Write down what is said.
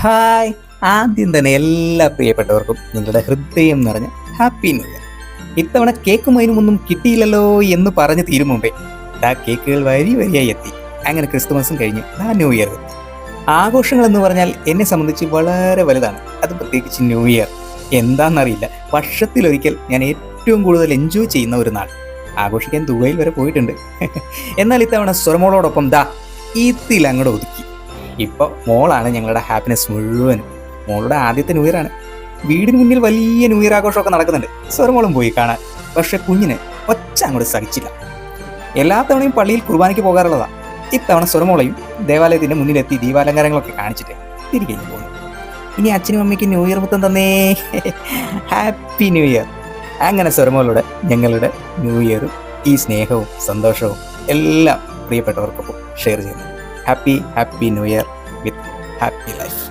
Hi. ആദ്യം തന്നെ എല്ലാ പ്രിയപ്പെട്ടവർക്കും നിങ്ങളുടെ ഹൃദയം നിറഞ്ഞ ഹാപ്പി ന്യൂ ഇയർ. ഇത്തവണ കേക്കും അതിനുമൊന്നും കിട്ടിയില്ലല്ലോ എന്ന് പറഞ്ഞ് തീരും മുമ്പേ കേക്കുകൾ വരി വരിയായി എത്തി. അങ്ങനെ ക്രിസ്തുമസും കഴിഞ്ഞു, ന്യൂ ഇയർ എത്തി. ആഘോഷങ്ങൾ എന്ന് പറഞ്ഞാൽ എന്നെ സംബന്ധിച്ച് വളരെ വലുതാണ്. അത് പ്രത്യേകിച്ച് ന്യൂ ഇയർ എന്താണെന്നറിയില്ല, വർഷത്തിലൊരിക്കൽ ഞാൻ ഏറ്റവും കൂടുതൽ എൻജോയ് ചെയ്യുന്ന ഒരു നാൾ. ആഘോഷിക്കാൻ ദുബൈയിൽ വരെ പോയിട്ടുണ്ട്. എന്നാൽ ഇത്തവണ സ്വരമോളോടൊപ്പം ഇതിൽ അങ്ങോട്ട് ഒതുക്കി. ഇപ്പോൾ മോളാണ് ഞങ്ങളുടെ ഹാപ്പിനെസ് മുഴുവനും. മോളുടെ ആദ്യത്തെ ന്യൂ ഇയറാണ്. വീടിന് മുന്നിൽ വലിയ ന്യൂ ഇയർ ആഘോഷമൊക്കെ നടക്കുന്നുണ്ട്. സ്വരമോളും പോയി കാണാൻ. പക്ഷെ കുഞ്ഞിന് ഒച്ച അങ്ങോട്ട് സഹിച്ചില്ല. എല്ലാ തവണയും പള്ളിയിൽ കുർബാനയ്ക്ക് പോകാറുള്ളതാണ്. ഇത്തവണ സ്വരമോളയും ദേവാലയത്തിൻ്റെ മുന്നിലെത്തി ദീപാലങ്കാരങ്ങളൊക്കെ കാണിച്ചിട്ട് തിരികെ പോകുന്നു. ഇനി അച്ഛനും അമ്മയ്ക്കും ന്യൂ ഇയർ മുത്തം തന്നേ. Happy new year. അങ്ങനെ സ്വരമോളുടെ ഞങ്ങളുടെ ന്യൂ ഇയറും ഈ സ്നേഹവും സന്തോഷവും എല്ലാം പ്രിയപ്പെട്ടവർക്കൊപ്പം ഷെയർ ചെയ്യുന്നു. ഹാപ്പി ന്യൂ ഇയർ വിത്ത് ഹാപ്പി ലൈഫ്.